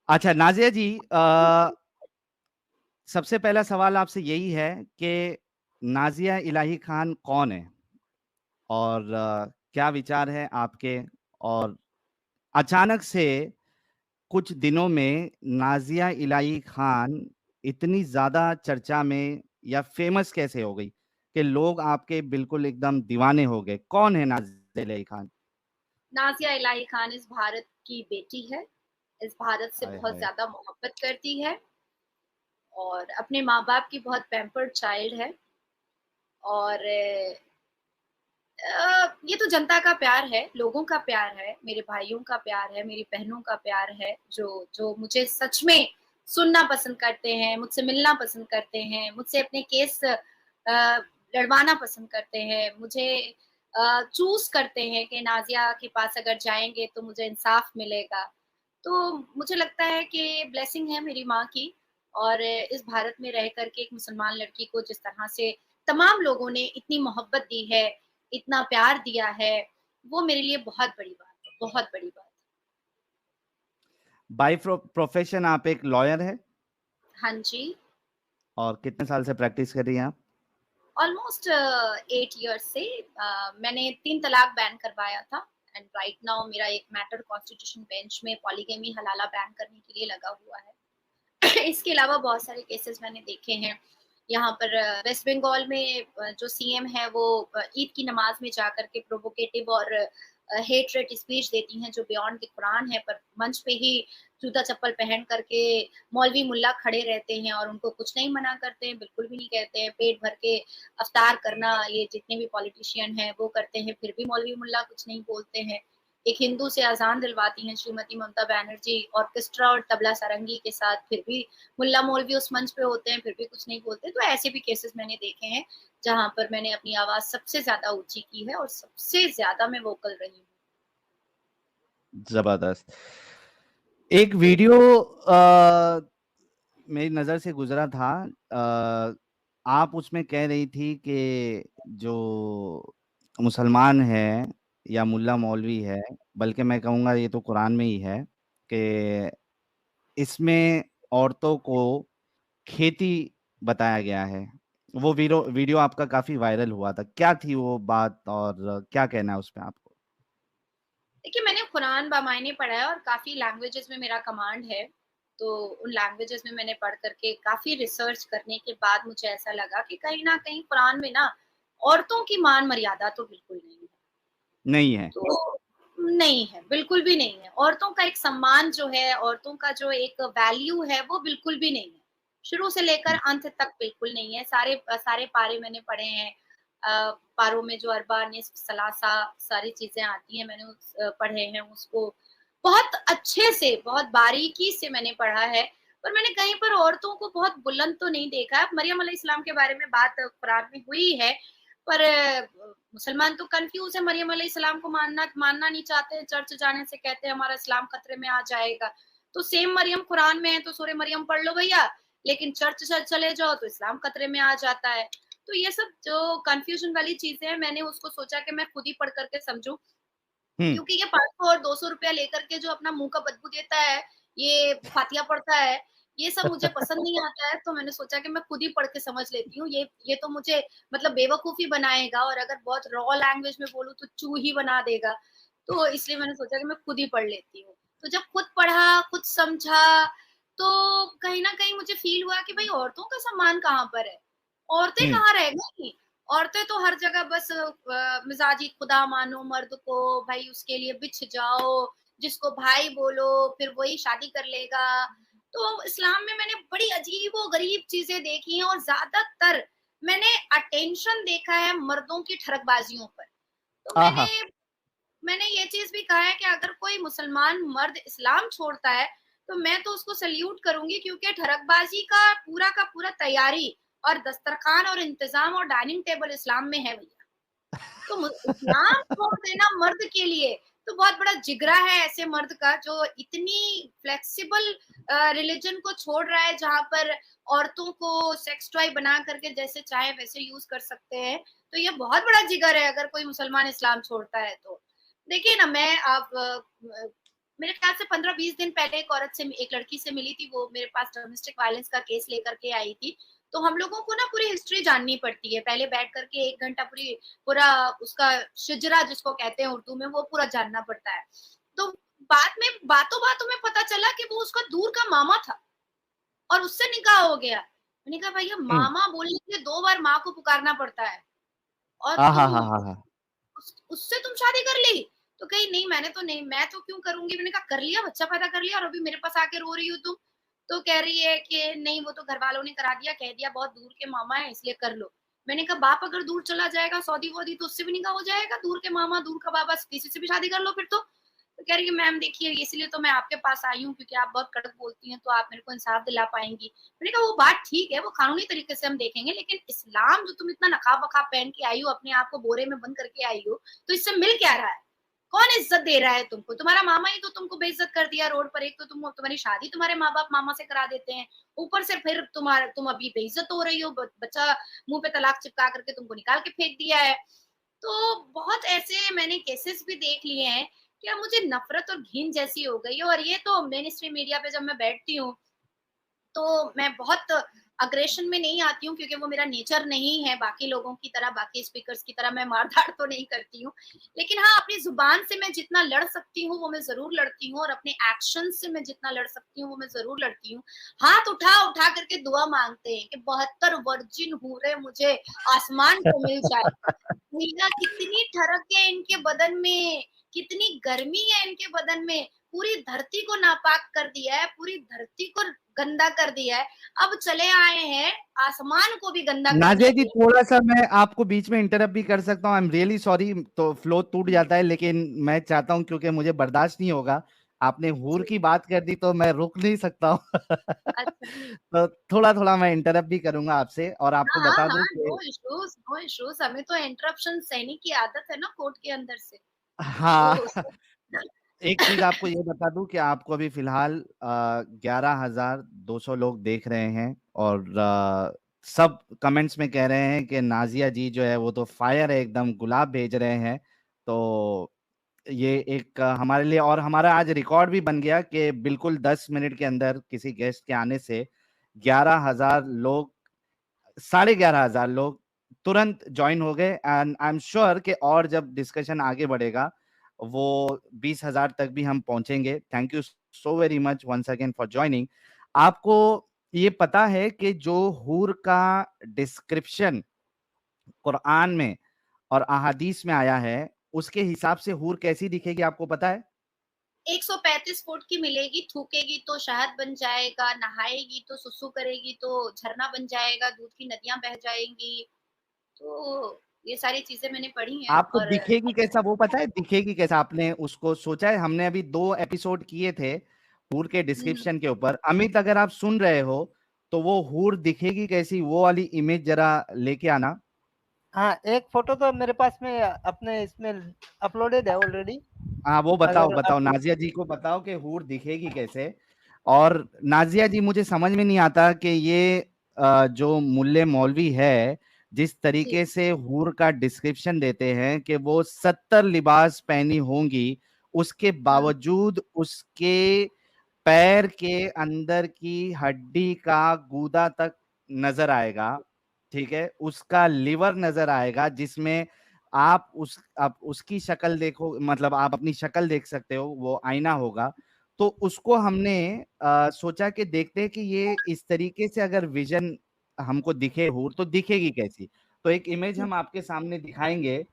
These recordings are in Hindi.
अच्छा नाजिया जी, सबसे पहला सवाल आपसे यही है कि नाजिया इलाही खान कौन है? और क्या विचार है आपके? और अचानक से कुछ दिनों में नाजिया इलाही खान इतनी ज़्यादा चर्चा में या फ़ेमस कैसे हो गई कि लोग आपके बिल्कुल एकदम दीवाने हो गए? कौन है नाजिया इलाही खान? नाज़िया इलाही खान इस भारत की बेटी है, इस भारत से हाय, बहुत हाय! ज़्यादा मोहब्बत करती है और अपने माँ-बाप की बहुत पैम्पर्ड चाइल्ड है और ये तो जनता का प्यार है, लोगों का प्यार है, मेरे भाइयों का प्यार है, मेरी बहनों का प्यार है, जो जो मुझे सच में सुनना पसंद करते हैं, मुझसे मिलना पसंद करते हैं, मुझसे अपने केस लड़वाना पसंद करते हैं, मुझे चूज़ करते हैं कि नाज़िया के पास अगर जाएँगे तो मुझे इंसाफ मिलेगा। तो मुझे लगता है कि ब्लेसिंग है मेरी माँ की और इस भारत में रह कर के एक मुसलमान लड़की को जिस तरह से तमाम लोगों ने इतनी मोहब्बत दी है, इतना प्यार दिया है, वो मेरे लिए बहुत बड़ी बात है, बहुत बड़ी बात है। बाय प्रोफ़ेशन आप एक लॉयर हैं हाँ जी, और कितने साल से प्रैक्टिस कर रही हैं आप? ऑलमोस्ट 8 इयर्स से मैंने 3 तलाक बैन करवाया था एंड राइट नाउ मेरा एक मैटर कॉन्स्टिट्यूशन बेंच में पॉलीगैमी हलाला बैन करने के लिए लगा हुआ है। इसके अलावा बहुत सारे केसेस मैंने देखे हैं। यहाँ पर वेस्ट बंगाल में जो सीएम है वो ईद की नमाज़ में जाकर के प्रोवोकेटिव और हेट स्पीच देती हैं जो बियॉन्ड द कुरान है, पर मंच पे ही जूता-चप्पल पहन कर के मौलवी मुल्ला खड़े रहते हैं और उनको कुछ नहीं मना करते हैं, बिल्कुल भी नहीं कहते हैं। पेट भर के इफ्तार करना ये जितने भी पॉलिटिशियन हैं वो करते हैं, फिर भी मौलवी मुल्ला कुछ नहीं बोलते हैं। एक हिंदू से अज़ान दिलवाती हैं श्रीमती ममता बनर्जी ऑर्केस्ट्रा और तबला सारंगी के साथ, फिर भी मुल्ला मौलवी उस मंच पे होते हैं, फिर भी कुछ नहीं बोलते। तो ऐसे भी केसेस मैंने देखे हैं, जहाँ पर मैंने अपनी आवाज़ सबसे ज़्यादा ऊँची की है और सबसे ज़्यादा मैं वोकल रही हूँ। ज़बरदस्त। एक वीडियो मेरी नज़र से गुज़रा था। आप उसमें कह रही थी कि जो मुसलमान है या मुल्ला मौलवी है, बल्कि मैं कहूँगा ये तो कुरान में ही है कि इसमें औरतों को खेती बताया गया है। वो वीडियो आपका काफ़ी वायरल हुआ था। क्या थी वो बात और क्या कहना है उसपे आपको? देखिए, मैंने कुरान बामायने पढ़ा है और काफ़ी लैंग्वेजेज़ में मेरा कमांड है। तो उन लैंग्वेजेज़ में मैंने पढ़ कर के काफ़ी रिसर्च करने के बाद मुझे ऐसा लगा कि कहीं न कहीं कुरान में ना औरतों की मान-मर्यादा तो बिल्कुल नहीं है। नहीं है। तो नहीं है, बिल्कुल भी नहीं है। औरतों का एक सम्मान जो है, औरतों का जो एक वैल्यू है, वो बिल्कुल भी नहीं है। शुरू से लेकर हुँ, अंत तक बिल्कुल नहीं है। सारे पारे मैंने पढ़े हैं। पारों में जो अरबा, निस्फ़, सलासा सारी चीज़ें आती हैं, मैंने पढ़े हैं उसको। बहुत अच्छे से, बहुत बारीकी से मैंने पढ़ा है, पर मैंने कहीं पर औरतों को बहुत बुलंद तो नहीं देखा है। मरियम अलैहिस्सलाम के बारे में बात कुरान में हुई है, पर मुसलमान तो कन्फ्यूज़ है, मरियम अलैहिस्सलाम को मानना नहीं चाहते, चर्च जाने से कहते हैं हमारा इस्लाम खतरे में आ जाएगा। तो सेम मरियम कुरान में है तो सूरह मरियम पढ़ लो भैया, लेकिन चर्च चले जाओ तो इस्लाम खतरे में आ जाता है। तो ये सब जो कन्फ्यूज़न वाली चीज़ें हैं, मैंने उसको सोचा कि मैं खुद ही पढ़ कर के समझूँ, हुँ, क्योंकि ये 500 और 200 रुपया लेकर के जो अपना मुँह का बदबू देता है, ये फातिहा पढ़ता है, ये सब मुझे पसंद नहीं आता है, तो मैंने सोचा कि मैं खुद ही पढ़ के समझ लेती हूँ। ये तो मुझे मतलब बेवकूफ़ ही बनाएगा और अगर बहुत रॉ लैंग्वेज में बोलूँ तो चूँ ही बना देगा। तो इसलिए मैंने सोचा कि मैं खुद ही पढ़ लेती हूँ। तो जब खुद पढ़ा, खुद समझा, तो कहीं न कहीं मुझे फ़ील हुआ कि भई औरतों का सम्मान कहाँ पर है? औरतें हुँ, कहाँ रह गईं? औरतें तो हर जगह बस मिज़ाजी खुदा मानो मर्द को, भई उसके लिए बिछ जाओ, जिसको भाई बोलो, फिर वही शादी कर लेगा। तो इस्लाम में मैंने बड़ी अजीबो-गरीब चीज़ें देखी हैं और ज़्यादातर मैंने अटेंशन देखा है मर्दों की ठरकबाज़ियों पर। तो मैंने आहा! मैंने ये चीज़ भी कहा है कि अगर कोई मुसलमान मर्द इस्लाम छोड़ता है, तो मैं तो उसको सैल्यूट करूँगी क्योंकि ठरकबाज़ी का पूरा तैयारी और दस्तरख़्वान और इंतज़ाम और डाइनिंग टेबल इस्लाम में है भैया। तो मु इस्लाम छोड़ देना मर्द के लिए, तो बहुत बड़ा जिगरा है ऐसे मर्द का जो इतनी फ्लेक्सिबल रिलिजन को छोड़ रहा है जहाँ पर औरतों को सेक्स टॉय बना करके जैसे चाहे वैसे यूज़ कर सकते हैं। तो ये बहुत बड़ा जिगर है अगर कोई मुसलमान इस्लाम छोड़ता है तो। देखिए ना मैं आप मेरे ख्याल से 15-20 दिन पहले एक लड़की से मिली थी, वो मेरे पास डोमेस्टिक वायलेंस का केस लेकर के आई थी। तो हम लोगों को ना पूरी हिस्ट्री जाननी पड़ती है। पहले बैठ कर के 1 घंटा पूरा उसका शिजरा जिसको कहते हैं उर्दू में, वो पूरा जानना पड़ता है। तो बाद में बातों-बातों में पता चला कि वो उसका दूर का मामा था और उससे निकाह हो गया। मैंने कहा भैया हुँ। मामा बोलने के लिए 2 बार माँ को पुकारना पड़ता है और तुम आहाहाहा! उससे तुम शादी कर ली? तो कही नहीं मैंने तो नहीं, मैं तो क्यों करूँगी? मैंने कहा कर लिया, बच्चा पैदा कर लिया और अभी मेरे पास आके रो रही हो तुम? तो कह रही है कि नहीं वो तो घरवालों ने करा दिया, कह दिया बहुत दूर के मामा है इसलिए कर लो। मैंने कहा बाप अगर दूर चला जाएगा सऊदी-वूदी तो उससे भी निकाह हो जाएगा, दूर के मामा, दूर का बाबा किसी से भी शादी कर लो फिर तो। तो कह रही है मैम देखिए इसलिए तो मैं आपके पास आई हूँ क्योंकि आप बहुत कड़क बोलती हैं तो आप मेरे को इंसाफ दिला पाएँगी। मैंने कहा वो बात ठीक है, वो कानूनी तरीके से हम देखेंगे लेकिन इस्लाम जो तुम इतना नकाब-वकाब पहन के आई हो, अपने आप को बोरे में बंद करके आई हो, तो इससे मिल क्या रहा है? कौन इज़्ज़त दे रहा है तुमको? तुम्हारा मामा ही तो तुमको बेइज़्ज़त कर दिया रोड पर, एक तो तुम्हारी शादी तुम्हारे माँ-बाप मामा से करा देते हैं, ऊपर से फिर तुम अभी बेइज़्ज़त हो रही हो, बच्चा मुँह पे तलाक चिपका करके तुमको निकाल के फेंक दिया है। तो बहुत ऐसे मैंने केसेस भी देख लिए हैं कि अब मुझे नफ़रत और घिन जैसी हो गई है और ये तो मेन स्ट्रीम मीडिया पे जब मैं बैठती हूँ तो मैं बहुत अग्रेशन में नहीं आती हूँ क्योंकि वो मेरा नेचर नहीं है बाकी लोगों की तरह, बाकी स्पीकर्स की तरह मैं मार-धाड़ तो नहीं करती हूँ। लेकिन हाँ, अपनी ज़ुबान से मैं जितना लड़ सकती हूँ, वो मैं ज़रूर लड़ती हूँ और अपने एक्शन से मैं जितना लड़ सकती हूँ, वो मैं ज़रूर लड़ती हूँ। हाथ उठा-उठा करके दुआ माँगते हैं कि 72 वर्जिन हूरें मुझे आसमान को मिल जाए। भैया कितनी ठरक है इनके बदन में, कितनी गर्मी है इनके बदन में, पूरी धरती को नापाक कर दिया है, पूरी धरती को गंदा कर दिया है। अब चले आए हैं आसमान को भी गंदा नाज़िया करने जी के लिए। थोड़ा-सा मैं आपको बीच में इंटरप्ट भी कर सकता हूँ, आई एम रियली सॉरी तो फ्लो टूट हुँ, जाता है लेकिन मैं चाहता हूँ क्योंकि मुझे बर्दाश्त नहीं होगा। आपने हूर जी, की बात कर दी तो मैं रुक नहीं सकता हूँ। अच्छा। तो थोड़ा-थोड़ा मैं इंटरप्ट भी करूँगा आपसे और आपको हाँ, बता दूँ हाँ, कि नो इश्यूज़ हमें तो इंटरप्शन सहने की आदत है ना कोर्ट के अंदर से। हाँ, तो उसमें एक चीज़ आपको ये बता दूँ कि आपको अभी फ़िलहाल 11,200 लोग देख रहे हैं और सब कमेंट्स में कह रहे हैं कि नाज़िया जी जो है वो तो फायर है एकदम गुलाब भेज रहे हैं। तो ये एक हमारे लिए और हमारा आज रिकॉर्ड भी बन गया कि बिल्कुल 10 मिनट के अंदर किसी गेस्ट के आने से 11,000 लोग 11,500 लोग तुरंत जॉइन हो गए एंड आई एम श्योर कि और जब डिस्कशन आगे बढ़ेगा वो 20,000 तक भी हम पहुंचेंगे। Thank you so very much once again for joining. आपको ये पता है कि जो हूर का डिस्क्रिप्शन कुरान में और अहादीस में आया है उसके हिसाब से हूर कैसी दिखेगी आपको पता है? 135 फुट की मिलेगी, थूकेगी तो शहद बन जाएगा, नहाएगी तो सुसु करेगी तो झरना बन जाएगा, दूध की नदियाँ बह जाएँगी। तो ये सारी चीज़ें मैंने पढ़ी हैं आपको और दिखेगी कैसा वो पता है? दिखेगी कैसा आपने उसको सोचा है? हमने अभी 2 एपिसोड किए थे हूर के हुँ, हुँ। डिस्क्रिप्शन के ऊपर। अमित अगर आप सुन रहे हो तो वो हूर दिखेगी कैसी वो वाली इमेज ज़रा लेके आना। हाँ, एक फ़ोटो तो मेरे पास में अपने इसमें अपलोडेड है ऑलरेडी। हाँ, वो बताओ, अगर बताओ आप नाज़िया जी को बताओ कि हूर दिखेगी कैसे? और नाज़िया जी मुझे समझ में नहीं आता कि ये जो मुल्ले मौलवी है, जिस जी। तरीके से हूर का डिस्क्रिप्शन देते हैं कि वो 70 लिबास पहनी होंगी, उसके हुँ, बावजूद उसके पैर के अंदर की हड्डी का गूदा तक नज़र आएगा, ठीक है? उसका लिवर नज़र आएगा जिसमें आप उसकी शक्ल देखो मतलब आप अपनी शक्ल देख सकते हो, वो आईना होगा। तो उसको हमने सोचा कि देखते हैं कि ये इस तरीके से अगर विज़न हमको दिखे हूर तो दिखेगी कैसी? तो एक इमेज हुँ, हम आपके सामने दिखाएँगे।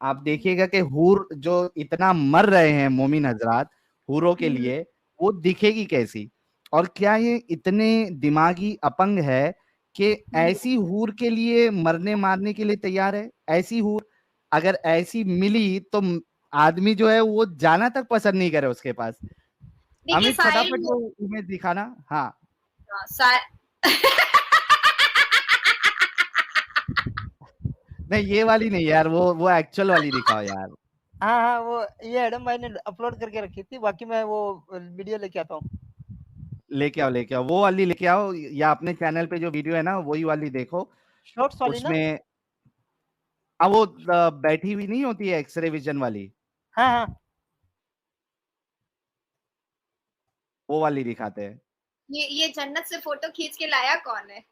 आप देखिएगा कि हूर जो इतना मर रहे हैं मोमिन हज़रात हूरों के हुँ, लिए, वो दिखेगी कैसी? और क्या ये इतने दिमागी अपंग है कि हुँ। ऐसी हूर के लिए मरने-मारने के लिए तैयार है? ऐसी हूर अगर ऐसी मिली तो आदमी जो है वो जाना तक पसंद नहीं करे उसके पास। देखिए अमित साहिल फटाफट वो इमेज दिखाना। हाँ, सा नहीं ये वाली नहीं यार वो एक्चुअल वाली दिखाओ यार। हाँ, हाँ, वो ये एडम भाई ने अपलोड करके रखी थी, बाकी मैं वो वीडियो लेके आता हूँ। लेके आओ, लेके आओ। वो वाली लेके आओ या अपने चैनल पे जो वीडियो है ना वही वाली देखो। शॉर्ट्स वाली ना? उसमें वो बैठी हुई नहीं होती है एक्स-रे विज़न वाली। हाँ, हाँ। वो वाली दिखाते हैं। ये जन्नत से फोटो खींच के लाया कौन है?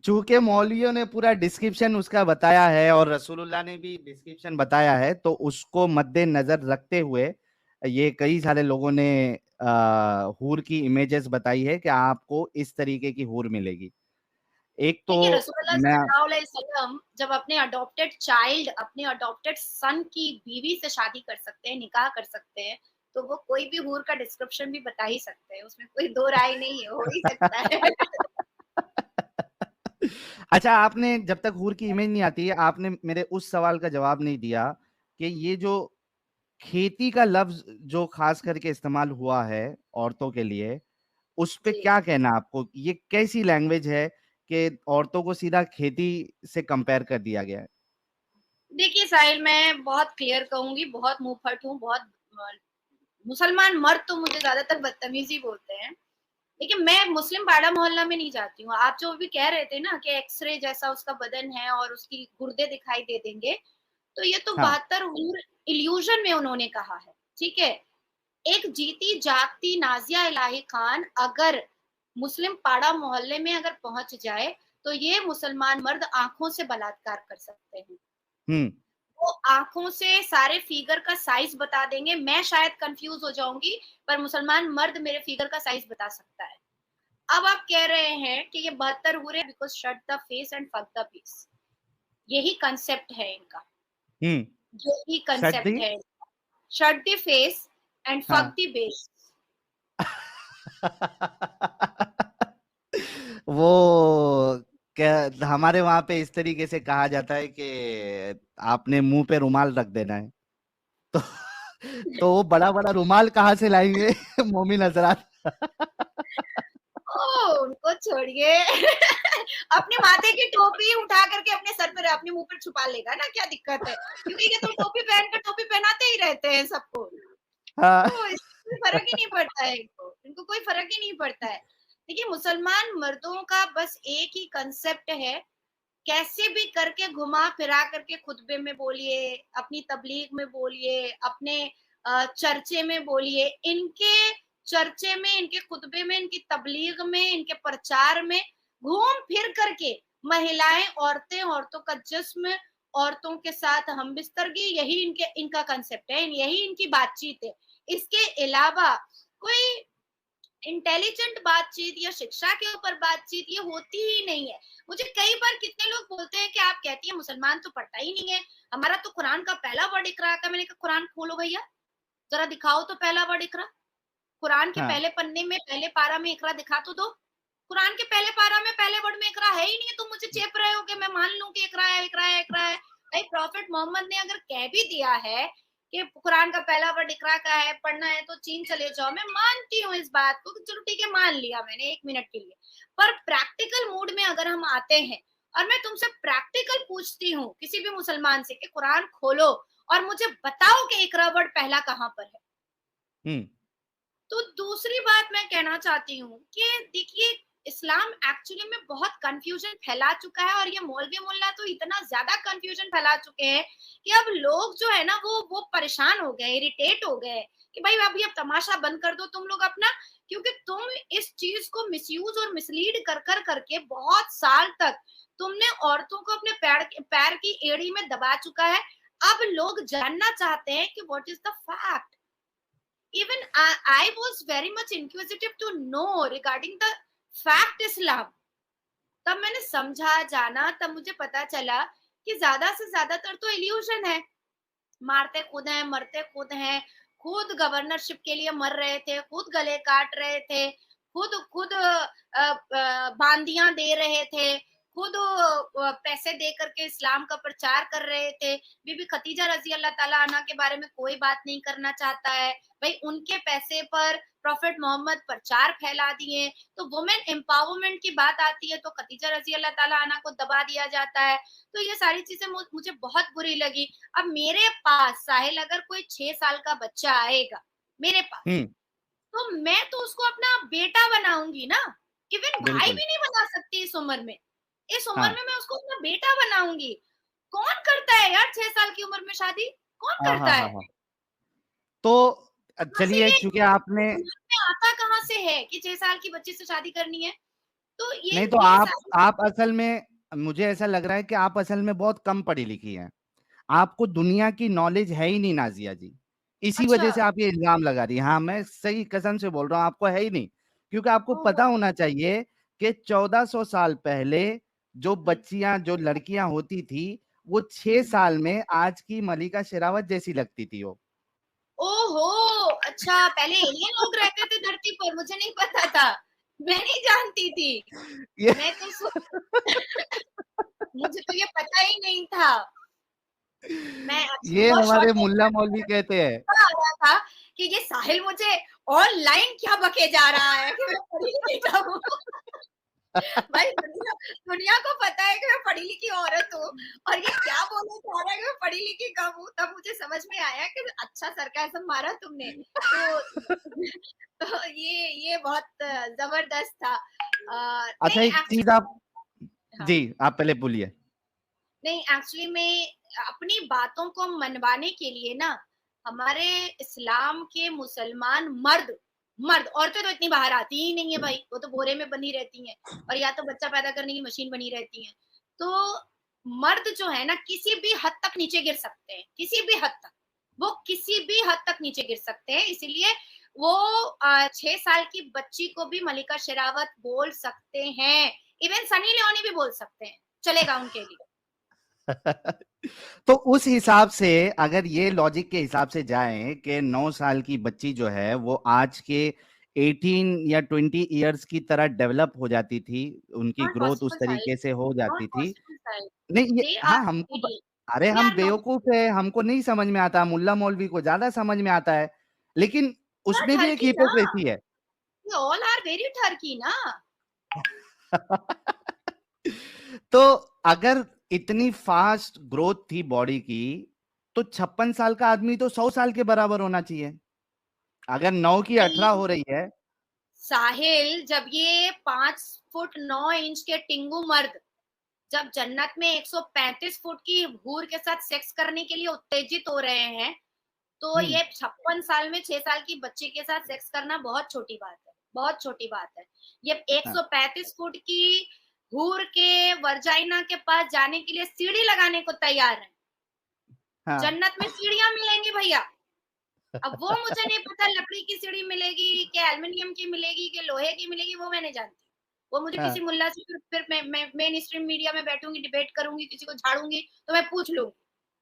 चूंकि मौलवियों ने पूरा डिस्क्रिप्शन उसका बताया है और रसूलुल्लाह ने भी डिस्क्रिप्शन बताया है, तो उसको मद्देनजर रखते हुए ये कई सारे लोगों ने हूर की इमेजेस बताई है कि आपको इस तरीके की हूर मिलेगी। एक तो देखिए रसूलुल्लाह मैं सल्लल्लाहु अलैहि वसल्लम जब अपने अडॉप्टेड चाइल्ड, अपने अडॉप्टेड सन की बीवी से शादी कर सकते हैं, निकाह कर सकते हैं, तो वो कोई भी हूर का डिस्क्रिप्शन भी बता ही सकते हैं, उसमें कोई दो राय नहीं है, हो ही सकता है। अच्छा, आपने जब तक हूर की इमेज नहीं आती है, आपने मेरे उस सवाल का जवाब नहीं दिया कि ये जो खेती का लफ्ज जो खास करके इस्तेमाल हुआ है औरतों के लिए, उस पे जी। क्या कहना है आपको? ये कैसी लैंग्वेज है कि औरतों को सीधा खेती से कंपेयर कर दिया गया है? देखिए साहिल, मैं बहुत क्लियर कहूँगी, बहुत मुँहफट हूँ, बहुत मुसलमान मर्द तो मुझे ज़्यादातर बदतमीज़ी बोलते हैं। देखिए, मैं मुस्लिम पाड़ा मोहल्ला में नहीं जाती हूँ। आप जो भी कह रहे थे ना कि एक्स-रे जैसा उसका बदन है और उसकी गुर्दे दिखाई दे देंगे, तो ये तो हाँ, 72 हूर इल्यूज़न में उन्होंने कहा है, ठीक है? एक जीती-जागती नाज़िया इलाही खान अगर मुस्लिम पाड़ा मोहल्ले में अगर पहुँच जाए, तो ये मुसलमान मर्द आँखों से बलात्कार कर सकते हैं। हुँ, वो आँखों से सारे फिगर का साइज़ बता देंगे, मैं शायद कन्फ्यूज़ हो जाऊँगी, पर मुसलमान मर्द मेरे फिगर का साइज़ बता सकता है। अब आप कह रहे हैं कि ये 72 हूरें because shut the face and fuck the peace, यही कांसेप्ट है इनका, हुँ, यही कांसेप्ट सर्दी? है इनका, shut the face and fuck हाँ। The base. वो क्या हमारे वहाँ पे इस तरीके से कहा जाता है कि आपने मुँह पे रुमाल रख देना है। तो तो वो बड़ा-बड़ा रुमाल कहाँ से लाएँगे मोमिन हज़रात? ओह! उनको छोड़िए। अपने माथे की टोपी उठा करके अपने सर पे अपने मुँह पे छुपा लेगा ना, क्या दिक्कत है? क्योंकि ये तो टोपी पहन कर टोपी पहनाते ही रहते हैं सबको। हाँ, तो इससे कोई फ़र्क ही नहीं पड़ता है इनको कोई फ़र्क ही नहीं पड़ता है। देखिए मुसलमान मर्दों का बस एक ही कांसेप्ट है, कैसे भी करके घुमा-फिरा करके खुतबे में बोलिए, अपनी तबलीग में बोलिए, अपने चर्चे में बोलिए, इनके चर्चे में, इनके खुतबे में, इनकी तबलीग में, इनके प्रचार में घूम-फिर करके महिलाएँ, औरतें, औरतों का जिस्म, औरतों के साथ हमबिस्तरगी यही इनका कांसेप्ट है, यही इनकी बातचीत है। इसके अलावा कोई इंटेलिजेंट बातचीत या शिक्षा के ऊपर बातचीत ये होती ही नहीं है। मुझे कई बार कितने लोग बोलते हैं कि आप कहती हैं मुसलमान तो पढ़ता ही नहीं है, हमारा तो कुरान का पहला वर्ड इकरा का। मैंने कहा कुरान खोलो भैया, ज़रा दिखाओ तो पहला वर्ड इकरा। कुरान के हाँ, पहले पन्ने में पहले पारा में इकरा दिखा तो दो। कुरान के पहले पारा में पहले वर्ड में इकरा है ही नहीं है, तुम मुझे चेप रहे हो कि मैं मान लूँ कि इकरा है, इकरा है, इकरा है। भाई प्रॉफेट मोहम्मद ने अगर कह भी दिया है कि कुरान का पहला वर्ड इकरा का है, पढ़ना है तो चीन चले जाओ, मैं मानती हूँ इस बात को कि चलो ठीक है मान लिया मैंने 1 मिनट के लिए। पर प्रैक्टिकल मूड में अगर हम आते हैं और मैं तुमसे प्रैक्टिकल पूछती हूँ किसी भी मुसलमान से कि कुरान खोलो और मुझे बताओ कि इकरा वर्ड पहला कहाँ पर है। हुँ, तो दूसरी बात मैं कहना चाहती हूँ कि देखिए इस्लाम एक्चुअली में बहुत कंफ्यूजन फैला चुका है और ये मौलवी मुल्ला तो इतना ज्यादा कंफ्यूजन फैला चुके हैं कि अब लोग जो है ना वो परेशान हो गए, इरिटेट हो गए कि भाई अभी अब तमाशा बंद कर दो तुम लोग अपना, क्योंकि तुम इस चीज को मिसयूज और मिसलीड कर कर करके बहुत साल तक तुमने औरतों को अपने पैर की एड़ी में दबा चुका है। अब लोग जानना चाहते हैं कि what is the fact. Even I was very much inquisitive to know regarding the fact Islam. तब मैंने समझा जाना, तब मुझे पता चला कि ज्यादा से ज्यादातर तो इल्यूशन है, मारते खुद हैं, मरते खुद हैं, खुद गवर्नरशिप के लिए मर रहे थे, खुद गले काट रहे थे, खुद खुद बांदियां दे रहे थे, खुद पैसे दे करके इस्लाम का प्रचार कर रहे थे। बीबी खतीजा रजी अल्लाह ताला अन्हा के बारे में कोई बात नहीं करना चाहता है। भाई उनके पैसे पर प्रॉफेट मोहम्मद प्रचार फैला दिए। तो वुमेन एम्पावरमेंट की बात आती है तो खतीजा रजी अल्लाह ताला अन्हा को दबा दिया जाता है। तो ये सारी चीजें मुझे बहुत बुरी लगी। अब मेरे पास साहिल अगर कोई 6 साल का बच्चा आएगा मेरे पास, हुँ, तो मैं तो उसको अपना बेटा बनाऊंगी ना। इवन भाई बिल्कुल। भी नहीं बना सकती इस उम्र में। इस उम्र हाँ, में मैं उसको अपना बेटा बनाऊंगी। कौन करता है यार 6 साल की उम्र में शादी? कौन हाँ, हाँ, करता हाँ, है? हाँ। तो चलिए चूंकि आपने आता कहाँ से है कि 6 साल की बच्ची से शादी करनी है? तो नहीं तो ये सारी आप असल में, मुझे ऐसा लग रहा है कि आप असल में बहुत कम पढ़ी लिखी हैं, आपको दुनिया की नॉलेज है ही नहीं नाजिया जी, इसी अच्छा, वजह से आप ये इल्जाम लगा रही हैं। हाँ मैं सही कसम से बोल रहा हूँ, आपको है ही नहीं, क्योंकि आपको ओह! पता होना चाहिए कि 1400 साल पहले जो हुँ। बच्चियां, जो लड़कियां होती थी, वो 6 हुँ। साल में आज की मलिका शेरावत जैसी लगती थी वो। ओहो! अच्छा, पहले एलियन लोग रहते थे धरती पर, मुझे नहीं पता था। मैं नहीं जानती थी। ये मैं तो सो मुझे तो ये पता ही नहीं था। मैं एक्चुअली ये बहुत हमारे शॉर्ट में मुल्ला मौलवी कहते हैं। आ रहा था कि ये साहिल मुझे ऑनलाइन क्या बके जा रहा है कि मैं पढ़ी-लिखी कम हूँ। भाई दुनिया दुनिया को पता है कि मैं पढ़ी-लिखी औरत हूँ और ये क्या बोलना चाह रहा है कि मैं पढ़ी-लिखी कम हूँ, तब मुझे समझ में आया कि अच्छा सरकाज़्म मारा तुमने। तो तो ये बहुत ज़बरदस्त था। अच्छा नहीं एक चीज एक्चुअली आप, हाँ। जी आप पहले बोलिए। नहीं एक्चुअली मैं अपनी बातों को मनवाने के लिए ना हमारे इस्लाम के मुसलमान मर्द मर्द औरतें तो इतनी बाहर आती ही नहीं है भाई, वो तो बोरे में बनी रहती हैं और या तो बच्चा पैदा करने की मशीन बनी रहती हैं। तो मर्द जो है ना किसी भी हद तक नीचे गिर सकते हैं, किसी भी हद तक, वो किसी भी हद तक नीचे गिर सकते हैं। इसीलिए वो 6 साल की बच्ची को भी मलिका शेरावत बोल सकते हैं, इवन सनी लियोनी भी बोल सकते हैं, चलेगा उनके लिए। तो उस हिसाब से अगर ये लॉजिक के हिसाब से जाएं कि 9 साल की बच्ची जो है वो आज के 18 या 20 इयर्स की तरह डेवलप हो जाती थी, उनकी नॉट ग्रोथ उस पॉसिबल साहिल, तरीके से हो नॉट जाती थी। पॉसिबल साहिल, नहीं ये दे हाँ आर हमको रेडी, अरे दे हम आर नॉट, बेवकूफ है, हमको नहीं समझ में आता, मुल्ला मौलवी को ज्यादा समझ में आता है, लेकिन दे आर उसमें भी एक ठरकी ना, हिपोक्रेसी है। दे ऑल आर वेरी ठरकी ना। तो अगर इतनी फास्ट ग्रोथ थी बॉडी की, तो 56 साल का आदमी तो 100 साल के बराबर होना चाहिए, अगर 9 की 18 नहीं हो रही है। साहिल, जब ये 5 फुट 9 इंच के टिंगू मर्द जब जन्नत में 135 फुट की हूर के साथ सेक्स करने के लिए उत्तेजित हो रहे हैं, तो हम्म। ये 56 साल में 6 साल की बच्ची के साथ सेक्स करना बहुत छोटी बात है, बहुत छोटी बात है। ये हाँ 135 फुट की हूर के वर्जाइना के पास जाने के लिए सीढ़ी लगाने को तैयार है। हाँ। जन्नत में सीढ़ियाँ मिलेंगी भैया। अब वो मुझे नहीं पता लकड़ी की सीढ़ी मिलेगी कि एल्युमिनियम की मिलेगी कि लोहे की मिलेगी, वो मैं नहीं जानती। वो मुझे किसी हाँ मुल्ला से फिर मैं मेन स्ट्रीम मीडिया में बैठूँगी, डिबेट करूँगी, किसी को झाड़ूँगी, तो मैं पूछ लूँगी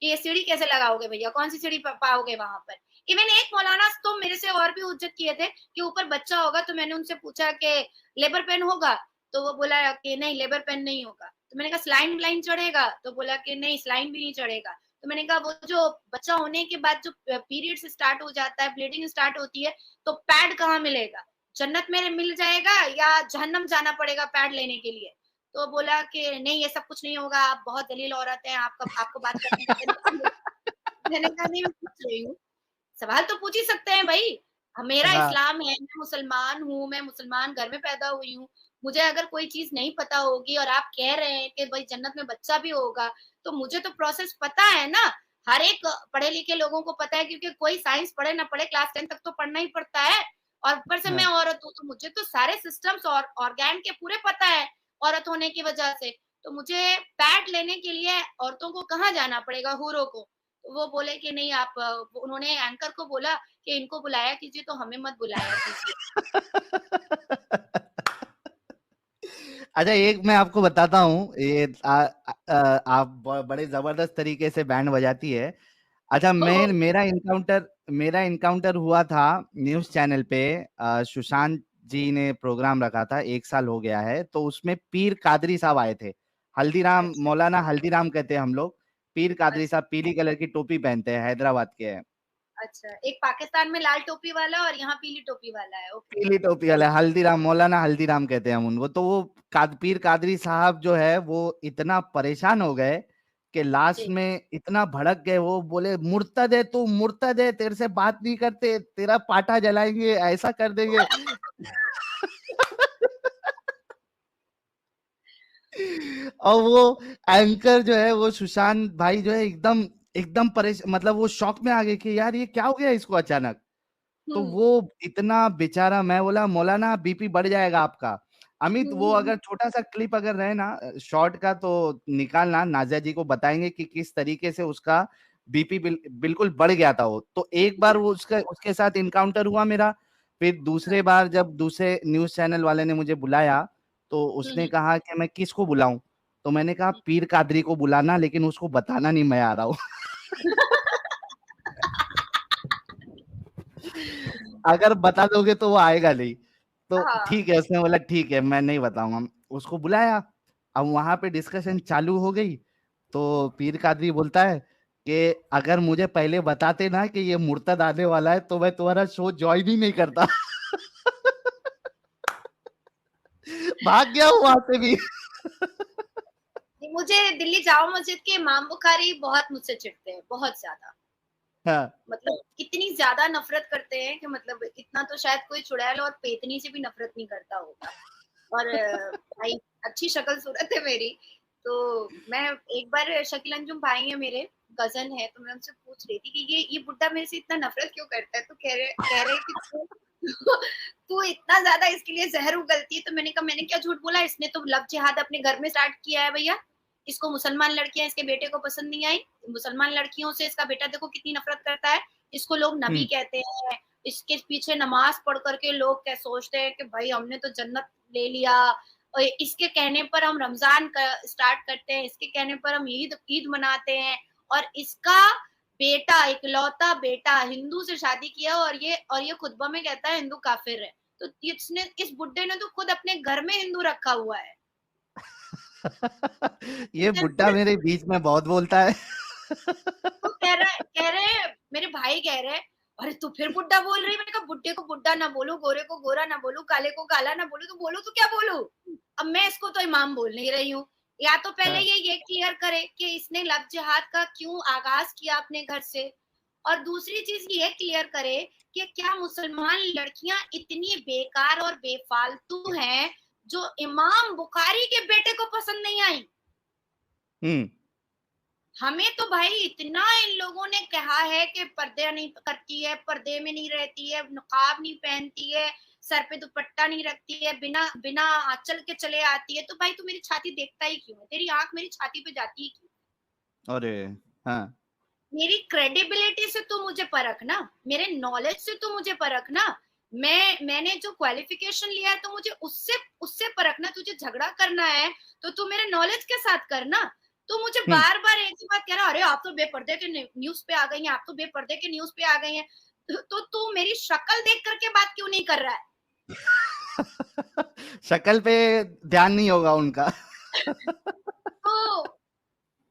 कि ये सीढ़ी कैसे लगाओगे भैया? कौन-सी सीढ़ी पाओगे वहाँ पर? इवन एक मौलाना तो मेरे से और भी हुज्जत किए थे कि ऊपर बच्चा होगा, तो मैंने उनसे पूछा कि लेबर पेन होगा? तो वो बोला कि नहीं लेबर पेन नहीं होगा। तो मैंने कहा स्लाइन-व्लाइन चढ़ेगा? तो बोला कि नहीं स्लाइन भी नहीं चढ़ेगा। तो मैंने कहा वो जो बच्चा होने के बाद जो पीरियड्स स्टार्ट हो जाता है, ब्लीडिंग स्टार्ट होती है, तो पैड कहाँ मिलेगा? जन्नत में मिल जाएगा या जहन्नम जाना पड़ेगा पैड लेने के लिए? तो बोला कि नहीं ये सब कुछ नहीं होगा, आप बहुत दलील औरत हैं, आपको बात करने का तरीका नहीं आता। मैंने कहा नहीं मैं पूछ रही हूँ, सवाल तो पूछ ही सकते हैं भई। मेरा हाँ इस्लाम है, मैं मुसलमान हूँ, मैं मुसलमान घर में पैदा हुई हूँ। मुझे अगर कोई चीज़ नहीं पता होगी और आप कह रहे हैं कि भई जन्नत में बच्चा भी होगा, तो मुझे तो प्रोसेस पता है ना। हर एक पढ़े-लिखे लोगों को पता है क्योंकि कोई साइंस पढ़े ना पढ़े क्लास 10 तक तो पढ़ना ही पड़ता है और ऊपर से मैं हाँ। औरत हूँ, तो मुझे तो सारे सिस्टम्स और ऑर्गेन के पूरे पता है, औरत होने की वजह से। तो मुझे पैड लेने के लिए औरतों को कहाँ जाना पड़ेगा, हूरों को। वो बोले कि नहीं आप उन्होंने एंकर को बोला कि इनको बुलाया कीजिए तो हमें मत बुलाया कीजिए। अच्छा एक मैं आपको बताता हूँ, ये आप बड़े जबरदस्त तरीके से बैंड बजाती है। अच्छा मैं मेरा इनकाउंटर हुआ था न्यूज़ चैनल पे, सुशांत जी ने प्रोग्राम रखा था, 1 साल हो गया है, तो उसमें पीर कादरी साहब आए थे, हल्दीराम, अच्छा, मौलाना हल्दीराम कहते हैं हम लोग। पीर कादरी अच्छा, साहब पीली कलर की टोपी पहनते हैं, हैदराबाद के हैं। अच्छा। एक पाकिस्तान में लाल टोपी वाला और यहाँ पीली टोपी वाला है, ओके। पीली टोपी वाला हल्दीराम, मौलाना हल्दीराम कहते हैं हम उनको। तो वो पीर कादरी साहब जो है वो इतना परेशान हो गए कि लास्ट जी। में इतना भड़क गए, वो बोले मुर्तद है तू, मुर्तद है, तेरे से बात नहीं करते, तेरा पाटा जलाएंगे, ऐसा कर देंगे। और वो एंकर जो है, वो सुशांत भाई जो है, एकदम एकदम मतलब वो शॉक में आ गए कि यार ये क्या हो गया इसको अचानक। तो हम्म वो इतना बेचारा, मैं बोला मौलाना बीपी बढ़ जाएगा आपका। अमित वो हम्म अगर छोटा सा क्लिप अगर रहे ना शॉर्ट का तो निकालना, नाजिया जी को बताएंगे कि किस तरीके से उसका बीपी बिल्कुल बढ़ गया था वो। तो एक बार वो उसका उसके साथ इनकाउंटर हुआ मेरा, फिर दूसरे बार जब दूसरे न्यूज चैनल वाले ने मुझे बुलाया तो उसने हम्म कहा कि मैं किसको बुलाऊं, तो मैंने कहा पीर कादरी को बुलाना, लेकिन उसको बताना नहीं मैं आ रहा हूँ। अगर बता दोगे तो वो आएगा नहीं। तो हाँ ठीक है, उसने बोला ठीक है मैं नहीं बताऊंगा। उसको बुलाया, अब वहां पे डिस्कशन चालू हो गई। तो पीर कादरी बोलता है कि अगर मुझे पहले बताते ना कि ये मुर्तद आने वाला है तो मैं तुम्हारा शो ज्वाइन ही नहीं करता। भाग गया हूँ वहां से भी। मुझे दिल्ली जामा मस्जिद के इमाम बुखारी बहुत मुझसे चिढ़ते हैं, बहुत ज्यादा। हाँ मतलब इतनी ज्यादा नफरत करते हैं कि मतलब इतना तो शायद कोई चुड़ैल और पेतनी से भी नफरत नहीं करता होगा। और भाई अच्छी शक्ल सूरत है मेरी, तो मैं एक बार शकील अंजुम भाई है मेरे, कजन है, तो मैं उनसे पूछ रही थी कि ये बुड्ढा मेरे से इतना नफरत क्यों करता है, तो कह रहे कि तू इतना ज्यादा इसके लिए जहर उगलती है। तो मैंने कहा मैंने क्या झूठ बोला, इसने तो लव जिहाद अपने घर में स्टार्ट किया है भैया। इसको मुसलमान लड़कियां इसके बेटे को पसंद नहीं आई, मुसलमान लड़कियों से इसका बेटा देखो कितनी नफरत करता है। इसको लोग नबी हम्म कहते हैं, इसके पीछे नमाज पढ़ करके लोग क्या सोचते हैं कि भाई हमने तो जन्नत ले लिया। और इसके कहने पर हम रमजान स्टार्ट करते हैं, इसके कहने पर हम ईद ईद मनाते हैं। और इसका बेटा, इकलौता बेटा हिंदू से शादी किया, और ये खुतबा में कहता है हिंदू काफिर है। तो इसने, इस बुड्ढे ने तो खुद अपने घर में हिंदू रखा हुआ है। ये बुड्ढा मेरे बीच में बहुत बोलता है। तो कह रहे मेरे भाई कह रहे, अरे तू फिर बुड्ढा बोल रही है। मैंने कहा बुड्ढे को बुड्ढा ना बोलू, गोरे को गोरा ना बोलू, काले को काला ना बोलू, तो बोलू तो क्या बोलू। अब मैं इसको तो इमाम बोल नहीं रही हूँ। या तो पहले हाँ, ये क्लियर करे कि इसने लव जिहाद का क्यों आगाज किया अपने घर से। और दूसरी चीज ये क्लियर करे कि क्या मुसलमान लड़कियां इतनी बेकार और बेफालतू हैं जो इमाम बुखारी के बेटे को पसंद नहीं आई। हम्म हमें तो भाई इतना इन लोगों ने कहा है कि पर्दे नहीं करती है, पर्दे में नहीं रहती है, नकाब नहीं पहनती है, सर पे दुपट्टा नहीं रखती है, बिना बिना आंचल के चले आती है। तो भाई तू मेरी छाती देखता ही क्यों है, तेरी आंख मेरी छाती पे जाती ही क्यों। अरे हाँ मेरी क्रेडिबिलिटी से तू मुझे परख ना, मेरे नॉलेज से तू मुझे परख ना। मैंने जो क्वालिफिकेशन लिया है तो मुझे उससे उससे परखना। तुझे झगड़ा करना है तो तू मेरे नॉलेज के साथ करना। तो मुझे हम्म बार बार एक ही बात कह रहा, अरे आप तो बेपर्दे के न्यूज पे आ गई हैं, आप तो बेपर्दे के न्यूज पे आ गई हैं। तो तू मेरी शक्ल देख करके बात क्यों नहीं कर रहा है। शक्ल पे ध्यान नहीं होगा उनका। तो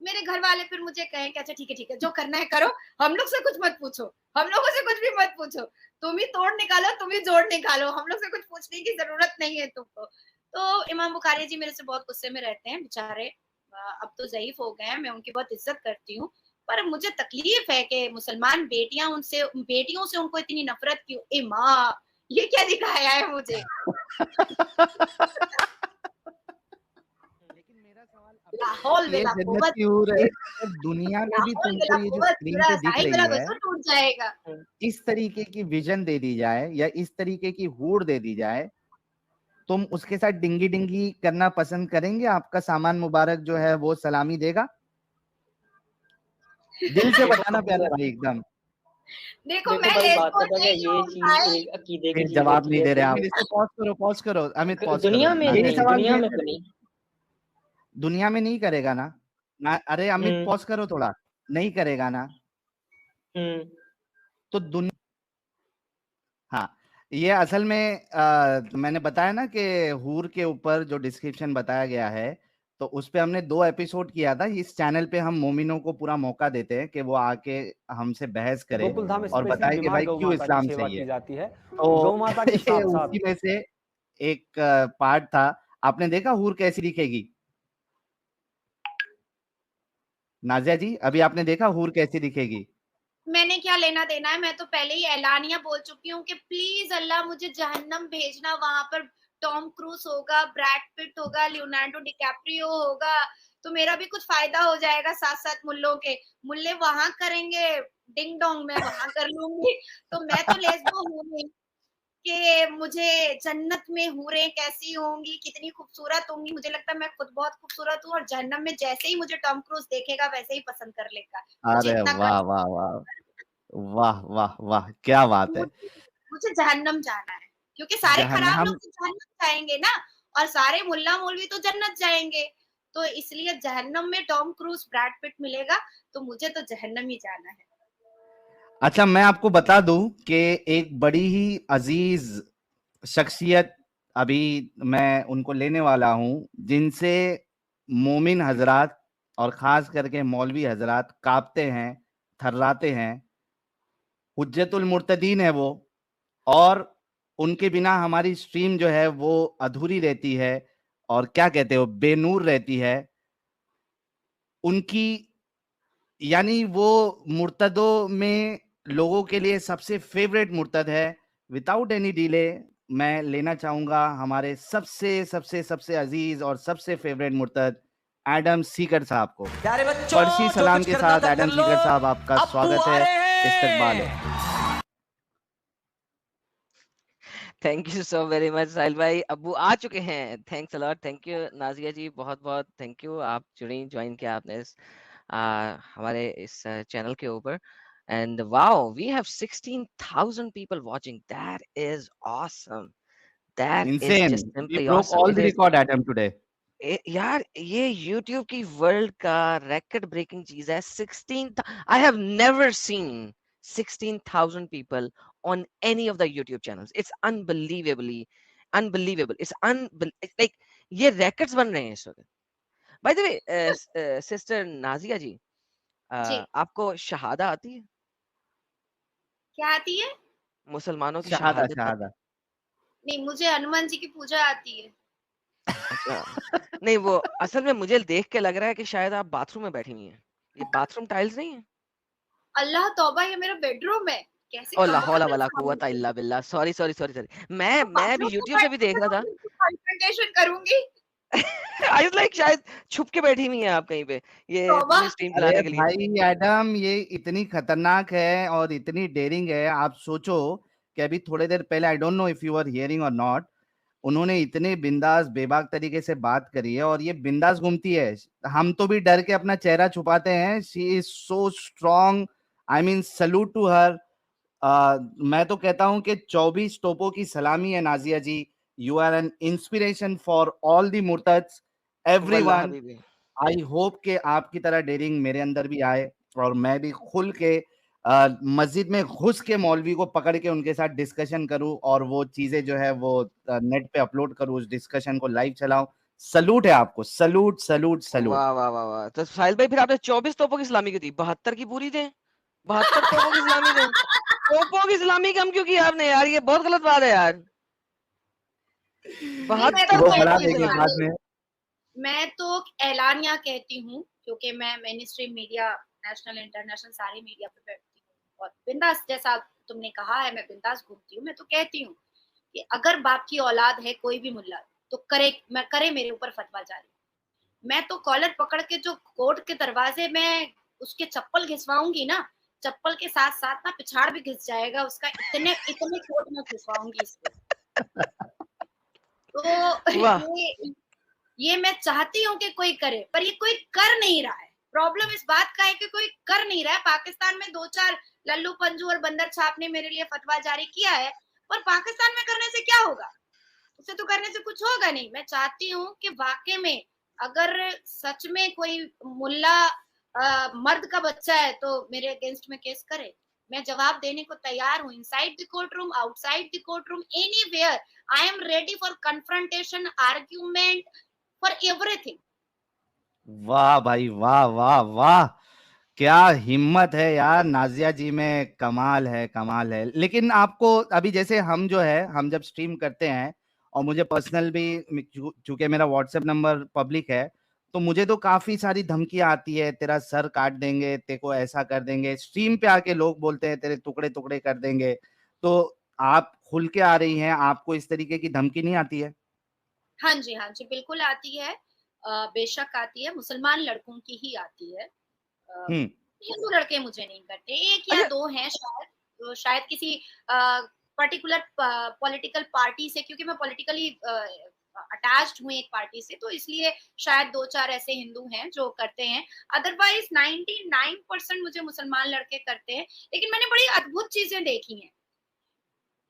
मेरे घर वाले फिर मुझे कहें कि अच्छा ठीक है जो करना है करो, हम लोग से कुछ मत पूछो, हम लोगों से कुछ भी मत पूछो, तुम ही तोड़ निकालो, तुम ही जोड़ निकालो, हम लोग से कुछ पूछने की जरूरत नहीं है तुमको। तो इमाम बुखारी जी मेरे से बहुत गुस्से में रहते हैं बेचारे। अब तो ज़ईफ हो गए हैं, मैं उनकी बहुत इज्जत करती हूँ। पर मुझे तकलीफ है कि मुसलमान बेटियों से उनको इतनी नफरत क्यों। ए माँ, ये क्या दिखाया है मुझे। लेकिन मेरा सवाल अभी भी है लाहौल कि ये वेला जन्नत कुव्वत, की हूर है, अगर दुनिया में भी लाहौल तुमको वेला ये जो कुव्वत, स्क्रीन पूरा पे दिख साहिब रही मेरा है, गुस्सा टूट जाएगा। इस तरीके की विजन दे दी जाए या इस तरीके की हूर दे दी जाए, तुम उसके साथ डिंगी डिंगी करना पसंद करेंगे? आपका सामान मुबारक जो है वो सलामी देगा? दिल से देखो बताना प्यारे भाई एकदम। देखो देखो मैं भाई, बात लेसबोन पता क्या, नहीं ये हूँ चीज भाई। एक अकीदे की फिर चीज जवाब होती नहीं है, दे रहे आप, देखो। इसको पॉज करो अमित, पॉज करो। दुनिया में यही नहीं, सवाल दुनिया भेज में रहे तो थे। नहीं। दुनिया में नहीं करेगा ना? अरे अमित हम्म पॉज करो थोड़ा। नहीं करेगा ना? हम्म तो दुनिया, हाँ, ये असल में मैंने बताया ना कि हूर के ऊपर जो डिस्क्रिप्शन बताया गया है, तो उस पे हमने 2 एपिसोड किया था। इस चैनल पे हम मोमिनों को पूरा मौका देते हैं कि वो आके हमसे बहस करे गोकुल धाम और स्पेशली बताए कि बीमार भाई गौ क्यों माता की इस्लाम सेवा सही है। की जाती है। तो गौ माता के ये साथ साथ उसी में से एक पार्ट था। आपने देखा हूर कैसी दिखेगी? नाजिया जी, अभी आपने देखा हूर कैसी दिखेगी? मैंने क्या लेना देना है, मैं तो पहले ही ऐलानिया बोल चुकी हूँ कि प्लीज अल्लाह मुझे जहन्नम भेजना। वहां पर टॉम क्रूज होगा, ब्रैड पिट होगा, लियोनार्डो डिकैप्रियो होगा, तो मेरा भी कुछ फायदा हो जाएगा। साथ साथ मुल्लों के मुल्ले वहां करेंगे डिंग डोंग मैं वहाँ कर लूँगी। तो मैं तो लेस्बो हूँ नहीं कि मुझे जन्नत में हूरें कैसी होंगी, कितनी खूबसूरत होंगी। मुझे लगता है मैं खुद बहुत खूबसूरत हूँ और जहन्नम में जैसे ही मुझे टॉम क्रूज़ देखेगा वैसे ही पसंद कर लेगा। मुझे अरे इतना वाह, वाह, वाह! वाह, वाह, वाह! क्या बात है। मुझे मुझे जहन्नम जाना है, क्योंकि सारे खराब लोग जहन्नम तो जहन्नम जाएँगे ना और सारे मुल्ला मौलवी तो जन्नत जाएँगे। तो इसलिए जहन्नम में टॉम क्रूज़, ब्रैड पिट मिलेगा, तो मुझे तो जहन्नम ही जाना है। अच्छा, मैं आपको बता दूं कि एक बड़ी ही अजीज शख्सियत अभी मैं उनको लेने वाला हूं, जिनसे मोमिन हजरात और खास करके मौलवी हजरात कांपते हैं, थर्राते हैं। हुज्जतुल मुर्तदीन है वो, और उनके बिना हमारी स्ट्रीम जो है वो अधूरी रहती है और क्या कहते हो, बेनूर रहती है। उनकी यानी वो मुर्तदों में लोगों के लिए सबसे फेवरेट मुर्तद है। विदाउट एनी डिले मैं लेना चाहूंगा हमारे सबसे सबसे सबसे अजीज और सबसे फेवरेट मुर्तद एडम सीकर साहब को। प्यारे बच्चों फर्शी जो सलाम कुछ के करना साथ था एडम कर लो, सीकर साहब, आपका अप्पू स्वागत आ है, रहे इस्तकबाल है। हैं। Thank you so very much Sahil भाई, अब्बू आ चुके हैं। Thanks a lot, thank you Nazia ji, बहुत बहुत थैंक यू। आप जुड़ी ज्वाइन किया आपने इस हमारे इस चैनल के ऊपर। And wow, we have 16,000 people watching, that is awesome, that is insane, just we simply broke awesome. All it the is record Adam today. यार, ये YouTube की वर्ल्ड का record breaking चीज है। 16, I have never seen 16,000 people on any of the YouTube channels. It's unbelievable. Like ये records बन रहे हैं इस वक्त। By the way, sister Nazia जी, जी, आपको शहादा आती है? क्या आती है? मुसलमानों की शहादा, शहादत आती शहादा। नहीं, मुझे हनुमान जी की पूजा आती है। है? अच्छा, नहीं वो असल में मुझे देख के लग रहा है कि शायद आप बाथरूम में बैठी हुई हैं। ये बाथरूम टाइल्स नहीं है? अल्लाह तौबा, ये मेरा बेडरूम है। कैसे ओ ला कहाँ हौला पे वला सामने कुव्वता से? इल्ला बिल्ला, सॉरी सॉरी सॉरी सॉरी, तो मैं भी बाथरूम में यूट्यूब से भी बैठ देख के रहा मैं था। उनकी कन्फ्रंटेशन करूँगी। आई वाज लाइक शायद छुप के बैठी हुई हैं आप कहीं पे, ये तौबा! अपनी स्ट्रीम अरे चलाने के लिए। भाई एडम, ये इतनी खतरनाक है और इतनी डेयरिंग है। आप सोचो कि अभी थोड़ी देर पहले, I don't know if you are hearing or not, उन्होंने इतने बिंदास बेबाक तरीके से बात करी है और ये बिंदास घूमती है। हम तो भी डर के अपना चेहरा छुपाते हैं। She is so strong, I mean salute to her. मैं तो कहता हूं कि 24 तोपों की सलामी है Nazia ji. You are an inspiration for all the मुर्तद्स, वल्लाह एवरीवन। हबीबी। आई होप कि आपकी तरह डेयरिंग मेरे अंदर भी आए और मैं भी खुल के मस्जिद में घुस के मौलवी को पकड़ के उनके साथ डिस्कशन करूं और वो चीजें जो है वो नेट पे अपलोड करूं, उस डिस्कशन को लाइव चलाऊं। सलूट है आपको, सलूट सलूट सलूट। वाह वाह वाह वाह, तो साहिल भाई फिर आपने 24 तोपों की सलामी क्यों दी? 72 की पूरी दें, 72 तोपों की सलामी दें। तोपों की सलामी कम क्यों की आपने यार? ये बहुत गलत बात है यार। नहीं, मैं 72 तो वो बढ़ा तोपों की कहती हूँ देंगे बाद सलामी। में। मैं तो एलानिया कहती हूँ, क्योंकि मैं मेनस्ट्रीम मीडिया, नेशनल इंटरनेशनल सारे मीडिया पे बैठती हूँ और बिंदास, जैसा तुमने कहा है, मैं बिंदास घूमती हूँ। मैं तो कहती हूँ कि अगर बाप की औलाद है कोई भी मुल्ला, तो करे मेरे ऊपर फतवा जारी। मैं तो कॉलर पकड़ के जो कोर्ट के दरवाजे में उसके चप्पल घिसवाऊंगी ना, चप्पल के साथ साथ ना पिछाड़ भी घिस जाएगा उसका, इतने इतने कोर्ट में घिसवाऊंगी इसको। तो वाह ये मैं चाहती हूँ कि कोई करे, पर ये कोई कर नहीं रहा है। प्रॉब्लम इस बात का है कि कोई कर नहीं रहा है। पाकिस्तान में 2-4 लल्लू पंजू और बंदर छाप ने मेरे लिए फतवा जारी किया है, पर पाकिस्तान में करने से क्या होगा? उसे तो करने से कुछ होगा नहीं। मैं चाहती हूँ कि वाकई में अगर सच में कोई मुल्ला मर्द का बच्चा है तो मेरे अगेंस्ट में केस करे। मैं जवाब देने को तैयार हूँ, inside the court room, outside the court room, anywhere. I am ready for confrontation, argument, for everything. वाह भाई, वाह वाह वाह! क्या हिम्मत है यार नाजिया जी में, कमाल है, कमाल है। लेकिन आपको अभी जैसे हम जो है, हम जब स्ट्रीम करते हैं और मुझे पर्सनल भी, चूंकि मेरा व्हाट्सएप नंबर पब्लिक है, तो मुझे तो काफी सारी धमकियां आती है, तेरा सर काट देंगे, तेरे को ऐसा कर देंगे। स्ट्रीम पे आके लोग बोलते हैं तेरे टुकड़े टुकड़े कर देंगे। तो आप खुल के आ रही हैं, आपको इस तरीके की धमकी नहीं आती है? हाँ जी, हाँ जी, बिल्कुल आती है। बेशक आती है, मुसलमान लड़कों की ही आती है। हम्म। हिंदू लड़के मुझे नहीं करते, एक या अच्छा दो हैं शायद, तो शायद किसी पर्टिकुलर पॉलिटिकल पार्टी से, क्योंकि मैं पॉलिटिकली अटैच्ड हूँ एक पार्टी से, तो इसलिए शायद 2-4 ऐसे हिंदू हैं जो करते हैं। अदरवाइज 99% मुझे मुसलमान लड़के करते हैं। लेकिन मैंने बड़ी अद्भुत चीजें देखी हैं।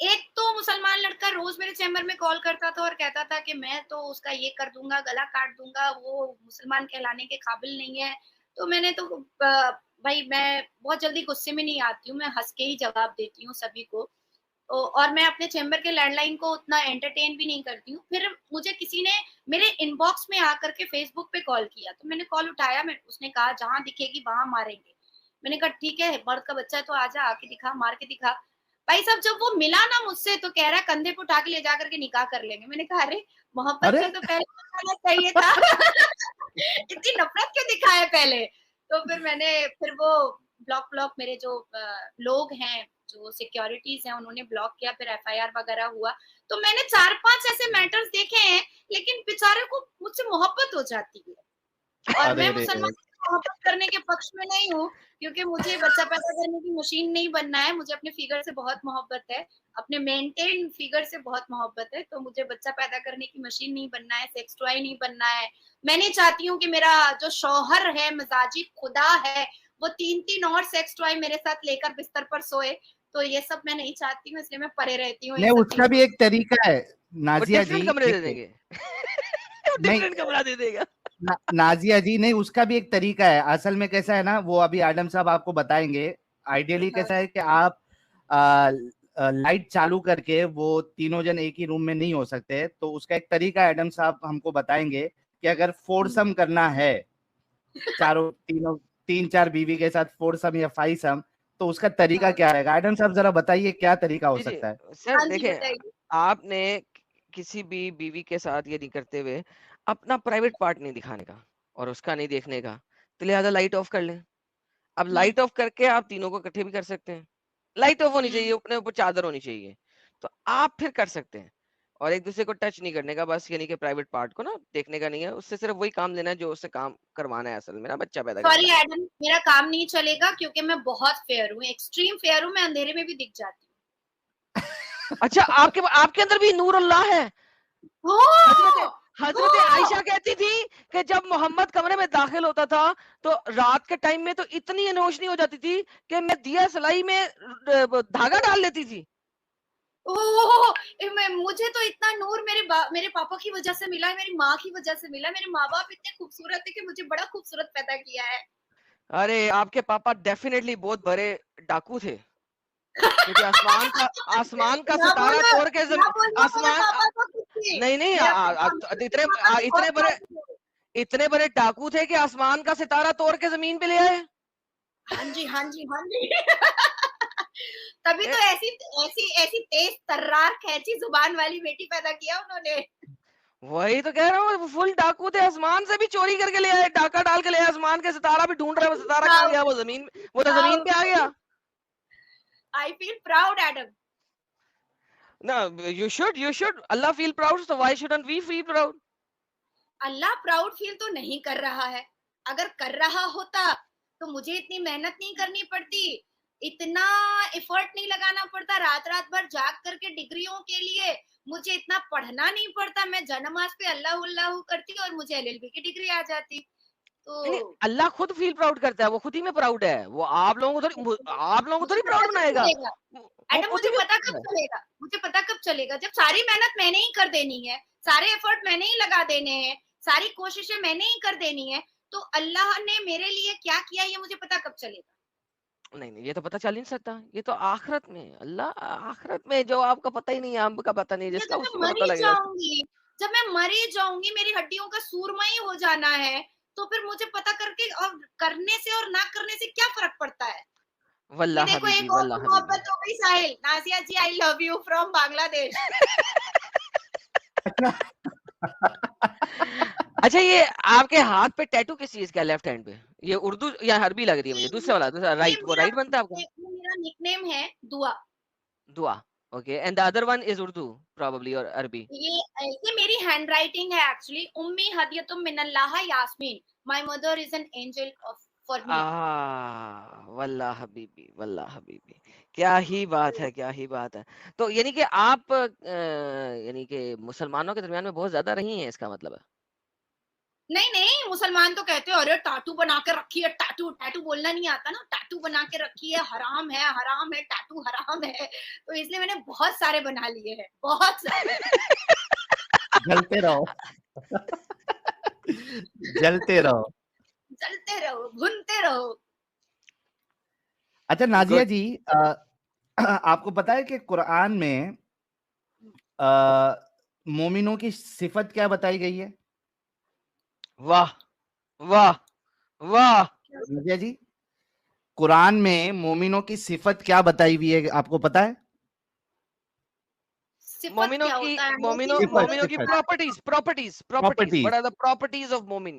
एक तो मुसलमान लड़का रोज मेरे चैम्बर में कॉल करता था और कहता था कि मैं तो उसका ये कर दूंगा, गला काट दूंगा, वो मुसलमान कहलाने के काबिल नहीं है। तो मैंने तो भाई मैं बहुत जल्दी गुस्से में नहीं आती हूँ, मैं हंस के ही जवाब देती हूँ सभी को। और मैं अपने चैम्बर के लैंडलाइन को उतना एंटरटेन भी नहीं करती हूँ। फिर मुझे किसी ने मेरे इनबॉक्स में आकर के फेसबुक पे कॉल किया, तो मैंने कॉल उठाया, उसने कहा जहां दिखेगी वहां मारेंगे। मैंने कहा ठीक है, मर्द का बच्चा है तो आजा, आके दिखा, मार के दिखा। भाई साहब जब वो मिला ना मुझसे तो कह रहा है कंधे पे उठा के ले जाकर के निकाह कर लेंगे। मैंने कहा अरे मोहब्बत अरे से तो पहले बताना चाहिए था। इतनी नफरत क्यों दिखाया पहले। तो फिर वो ब्लॉक मेरे जो लोग हैं, जो सिक्योरिटीज हैं, उन्होंने ब्लॉक किया, फिर एफआईआर वगैरह हुआ। तो मैंने 4-5 ऐसे मैटर्स देखे हैं, लेकिन बेचारे को मुझसे मोहब्बत हो जाती है। और अरे मैं रे मुसलमान से मोहब्बत करने के पक्ष में नहीं हूँ, क्योंकि मुझे बच्चा पैदा करने की मशीन नहीं बनना है। मुझे अपने फिगर से बहुत मोहब्बत है, अपने मेंटेन फिगर से बहुत मोहब्बत है। तो मुझे बच्चा पैदा करने की मशीन नहीं बनना है, सेक्स टॉय नहीं बनना है। मैं नहीं चाहती हूँ कि मेरा जो शौहर है, मिजाजी खुदा है, वो 3-3 और सेक्स टॉय मेरे साथ लेकर बिस्तर पर सोए। तो ये सब मैं नहीं चाहती हूँ, इसलिए मैं परे रहती हूँ इन नहीं, सब उसका चीजों भी से। एक तरीका है वो नाजिया जी, डिफरेंट कमरे दे देखिए। देंगे। वो नहीं डिफरेंट कमरा दे देगा। नाजिया जी, नहीं, उसका भी एक तरीका है। असल में कैसा है ना, वो अभी आडम साहब आपको बताएंगे। आइडियली हाँ, कैसा है कि आप लाइट चालू करके, वो तीनों जन एक ही रूम में नहीं हो सकते, तो उसका एक तरीका आडम साहब हमको बताएंगे कि अगर फोरसम करना है, चारों तीनों 3-4 बीवी के साथ फोरसम या फाइसम, तो उसका तरीका हाँ। क्या रहेगा? आडम साहब जरा बताइए क्या तरीका हो जी, जी। सकता है? सर हाँ जी, देखिए, बताइए। आपने किसी भी बीवी के साथ ये नहीं करते हुए अपना प्राइवेट पार्ट नहीं दिखाने का और उसका नहीं देखने का, तो लिहाजा लाइट ऑफ कर लें। अब हम्म, लाइट ऑफ करके आप तीनों को इकट्ठे भी कर सकते हैं। लाइट ऑफ होनी चाहिए, हम्म। अपने ऊपर चादर होनी चाहिए। तो आप फिर कर सकते हैं और एक दूसरे को टच नहीं करने का, बस यानी कि प्राइवेट पार्ट को ना देखने का नहीं है। उससे सिर्फ वही काम लेना है जो उससे काम करवाना है, असल में ना बच्चा पैदा सॉरी करवाना एडम, मेरा काम नहीं चलेगा क्योंकि मैं बहुत फेयर हूँ, एक्सट्रीम फेयर हूँ, मैं अंधेरे में भी दिख जाती है। अच्छा, आपके अंदर भी नूर अल्लाह है। हूँ। हजरत हो, हजरत हो। आयशा कहती थी कि जब मोहम्मद कमरे में दाखिल होता था तो रात के टाइम में तो इतनी रोशनी हो जाती थी कि मैं दिया सलाई में धागा डाल लेती थी। ओह, मुझे तो इतना नूर मेरे पापा की वजह से मिला है, मेरी माँ की वजह से मिला है। मेरे माँ बाप इतने खूबसूरत थे कि मुझे बड़ा खूबसूरत पैदा किया है। अरे आपके पापा डेफिनेटली बहुत बड़े डाकू थे, क्योंकि आसमान का ना सितारा बोलो, तोड़ के ना बोलिए मेरे आसमान पापा को कुछ भी। नहीं नहीं मेरा पापा मेरे पापा भी बहुत डाकू थे। इतने बड़े डाकू थे कि आसमान का सितारा तोड़ के जमीन पे ले आए। हाँ जी, हाँ जी, हाँ जी। तभी ए, तो ऐसी ऐसी ऐसी तेज तर्रार कैची जुबान वाली बेटी पैदा किया उन्होंने। वही तो कह रहा हूँ, फुल डाकू थे, आसमान से भी चोरी करके ले आए, डाका डाल के ले आए, आसमान के सितारा भी ढूंढ रहे हैं, वो सितारा कहाँ प्राउड, गया, वो तो जमीन पे आ प्राउड। गया। I feel proud Adam. ना, you should Allah feel proud, so why shouldn't we feel proud? Allah proud feel तो नहीं कर रहा है। अगर कर रहा होता तो मुझे इतनी मेहनत नहीं करनी पड़ती, इतना एफर्ट नहीं लगाना पड़ता, रात रात भर जाग करके डिग्रियों के लिए मुझे इतना पढ़ना नहीं पड़ता। मैं जनमाज पे अल्लाह उल्लाह करती और मुझे एलएलबी की डिग्री आ जाती। तो नहीं, अल्लाह खुद फील प्राउड करता है, वो खुद ही में प्राउड है, वो आप लोगों को मुझे थोड़ी पता प्राउड कब बनाएगा। चलेगा वो एडम, खुद ही मुझे में पता proud कब है। चलेगा, मुझे पता कब चलेगा जब सारी मेहनत मैंने ही कर देनी है, सारे एफर्ट मैंने ही लगा देने हैं, सारी कोशिशें मैंने ही कर देनी है। तो अल्लाह ने मेरे लिए क्या किया ये मुझे पता कब चलेगा। नहीं नहीं, ये तो पता चल ही नहीं सकता, ये तो आखिरत में, अल्लाह आखिरत में, जो आपका पता ही नहीं है, आपका पता नहीं, ये जिसका जब मैं उसी को मर पता ही लगेगा। जाऊंगी, जब मैं मर ही जाऊंगी, मेरी हड्डियों का सूरमा ही हो जाना है, तो फिर मुझे पता करके और करने से और ना करने से क्या फर्क पड़ता है। ये वल्लाह देखो हबीबी, एक और वल्लाह हबीबी। मोहब्बत हो गई Sahil. Nazia ji I love you from Bangladesh. अच्छा, ये आपके हाथ पे टैटू किस चीज का है, लेफ्ट हैंड पे? ये उर्दू या अरबी लग रही है मुझे, दूसरे वाला, दूसरा ये राइट, वो राइट बनता है आपका? ये मेरा निकनेम है Dua. Dua. Okay, and the other one is Urdu probably, और अरबी। ये मेरी हैंड राइटिंग है एक्चुअली। उम्मी हदियतुम मिनल्लाह Yasmin, my mother is an angel of for me. वल्लाह हबीबी, वल्लाह हबीबी, क्या ही बात है, क्या ही बात है। तो यानी कि आप यानी कि मुसलमानों के दरमियान में बहुत ज्यादा रही हैं, इसका मतलब है। नहीं नहीं, मुसलमान तो कहते हैं अरे टैटू बना के रखी है, टैटू टैटू बोलना नहीं आता ना, टैटू बना के रखी है, हराम है, टैटू हराम है, तो इसलिए मैंने बहुत सारे बना लिए हैं, बहुत सारे। जलते रहो जलते रहो। जलते रहो, भुनते रहो। अच्छा नाजिया गुड। जी, आपको पता है कि कुरान में मोमिनों की सिफत क्या बताई गई है? वाह वाह वाह। नाजिया जी, कुरान में मोमिनों की सिफत क्या बताई हुई है, आपको पता है? सिफत क्या होता है? मोमिनों मोमिन होने मोमिनों की का properties properties properties properties. What are the properties of मोमिन?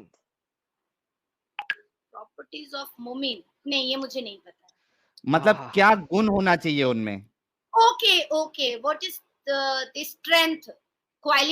प्रॉपर्टीज ऑफ मोमिन, नहीं ये मुझे नहीं पता। मतलब क्या गुण होना चाहिए उनमें? Okay okay, what is the strength, quality